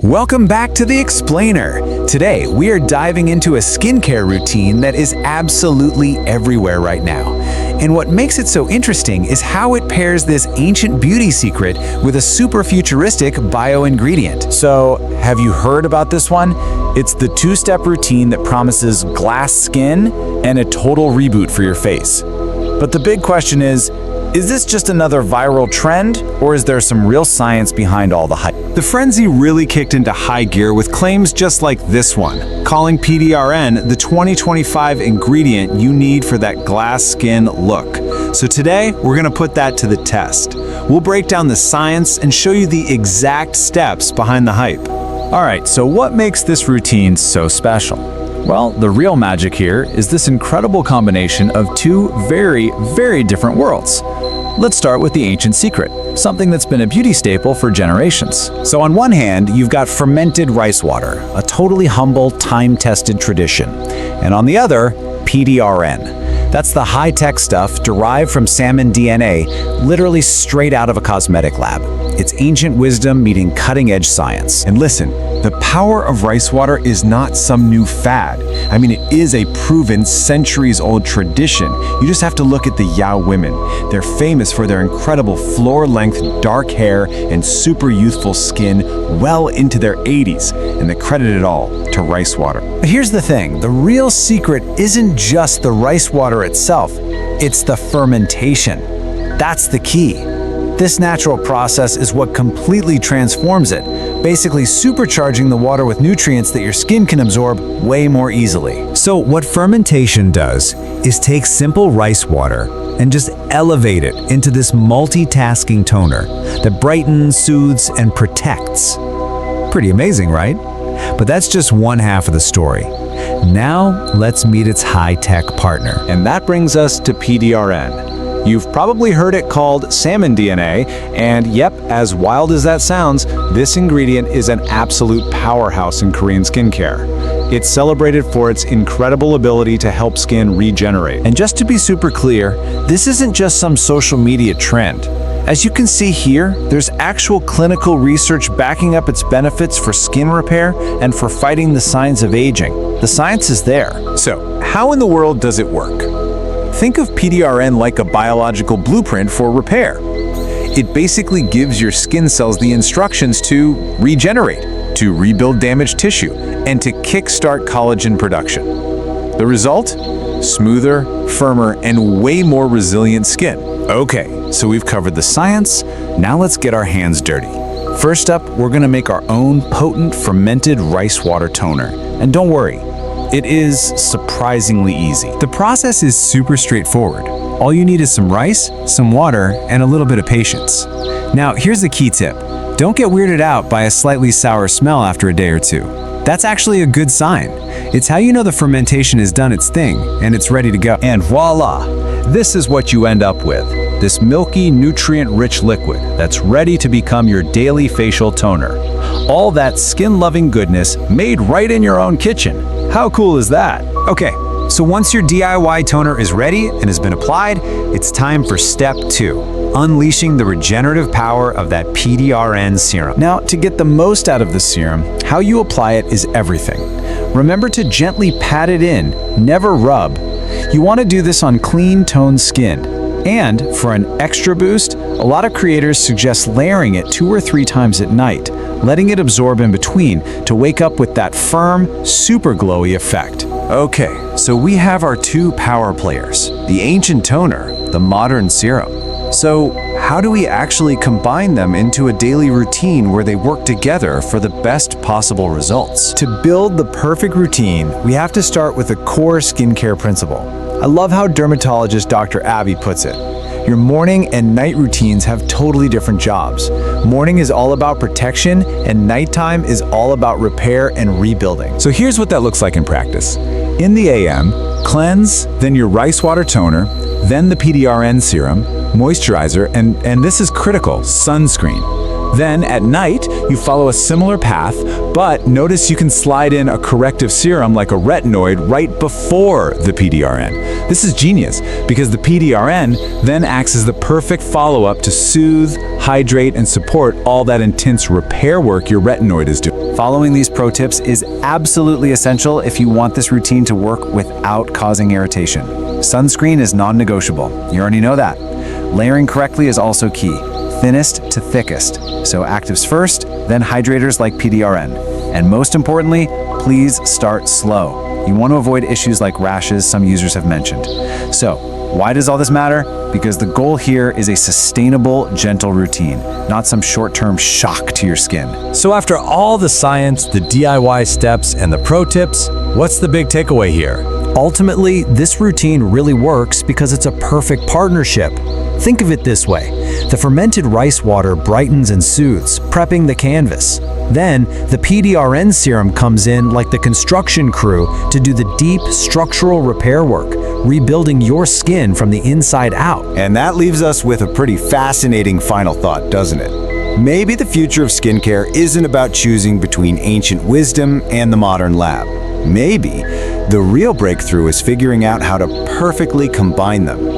Welcome back to The Explainer. Today, we are diving into a skincare routine that is absolutely everywhere right now. And what makes it so interesting is how it pairs this ancient beauty secret with a super futuristic bio-ingredient. So, have you heard about this one? It's the two-step routine that promises glass skin and a total reboot for your face. But the big question is this just another viral trend, or is there some real science behind all the hype? The frenzy really kicked into high gear with claims just like this one, calling PDRN the 2025 ingredient you need for that glass skin look. So today, we're gonna put that to the test. We'll break down the science and show you the exact steps behind the hype. All right, so what makes this routine so special? Well, the real magic here is this incredible combination of two very, very different worlds. Let's start with the ancient secret, something that's been a beauty staple for generations. So on one hand, you've got fermented rice water, a totally humble, time-tested tradition. And on the other, PDRN. That's the high-tech stuff derived from salmon DNA, literally straight out of a cosmetic lab. It's ancient wisdom meeting cutting-edge science. And listen, the power of rice water is not some new fad. I mean, it is a proven centuries-old tradition. You just have to look at the Yao women. They're famous for their incredible floor-length dark hair and super youthful skin well into their 80s, and they credit it all to rice water. But here's the thing, the real secret isn't just the rice water itself, it's the fermentation. That's the key. This natural process is what completely transforms it, basically supercharging the water with nutrients that your skin can absorb way more easily. So what fermentation does is take simple rice water and just elevate it into this multitasking toner that brightens, soothes, and protects. Pretty amazing, right? But that's just one half of the story. Now, let's meet its high-tech partner. And that brings us to PDRN. You've probably heard it called Salmon DNA, and yep, as wild as that sounds, this ingredient is an absolute powerhouse in Korean skincare. It's celebrated for its incredible ability to help skin regenerate. And just to be super clear, this isn't just some social media trend. As you can see here, there's actual clinical research backing up its benefits for skin repair and for fighting the signs of aging. The science is there. So, how in the world does it work? Think of PDRN like a biological blueprint for repair. It basically gives your skin cells the instructions to regenerate, to rebuild damaged tissue, and to kickstart collagen production. The result? Smoother, firmer, and way more resilient skin. Okay, so we've covered the science, now let's get our hands dirty. First up, we're gonna make our own potent fermented rice water toner. And don't worry, it is surprisingly easy. The process is super straightforward. All you need is some rice, some water, and a little bit of patience. Now, here's the key tip. Don't get weirded out by a slightly sour smell after a day or two. That's actually a good sign. It's how you know the fermentation has done its thing, and it's ready to go. And voila! This is what you end up with. This milky, nutrient-rich liquid that's ready to become your daily facial toner. All that skin-loving goodness made right in your own kitchen. How cool is that? Okay, so once your DIY toner is ready and has been applied, it's time for step 2, unleashing the regenerative power of that PDRN serum. Now, to get the most out of the serum, how you apply it is everything. Remember to gently pat it in, never rub. You want to do this on clean, toned skin. And for an extra boost, a lot of creators suggest layering it 2 or 3 times at night, letting it absorb in between to wake up with that firm, super glowy effect. Okay, so we have our two power players, the ancient toner, the modern serum. So how do we actually combine them into a daily routine where they work together for the best possible results? To build the perfect routine, we have to start with a core skincare principle. I love how dermatologist Dr. Abby puts it. Your morning and night routines have totally different jobs. Morning is all about protection, and nighttime is all about repair and rebuilding. So here's what that looks like in practice. In the AM, cleanse, then your rice water toner, then the PDRN serum, moisturizer, and this is critical, sunscreen. Then at night, you follow a similar path, but notice you can slide in a corrective serum like a retinoid right before the PDRN. This is genius because the PDRN then acts as the perfect follow-up to soothe, hydrate, and support all that intense repair work your retinoid is doing. Following these pro tips is absolutely essential if you want this routine to work without causing irritation. Sunscreen is non-negotiable. You already know that. Layering correctly is also key. Thinnest to thickest. So actives first, then hydrators like PDRN. And most importantly, please start slow. You want to avoid issues like rashes some users have mentioned. So, why does all this matter? Because the goal here is a sustainable, gentle routine, not some short-term shock to your skin. So after all the science, the DIY steps, and the pro tips, what's the big takeaway here? Ultimately, this routine really works because it's a perfect partnership. Think of it this way. The fermented rice water brightens and soothes, prepping the canvas. Then, the PDRN serum comes in like the construction crew to do the deep structural repair work, rebuilding your skin from the inside out. And that leaves us with a pretty fascinating final thought, doesn't it? Maybe the future of skincare isn't about choosing between ancient wisdom and the modern lab. Maybe the real breakthrough is figuring out how to perfectly combine them.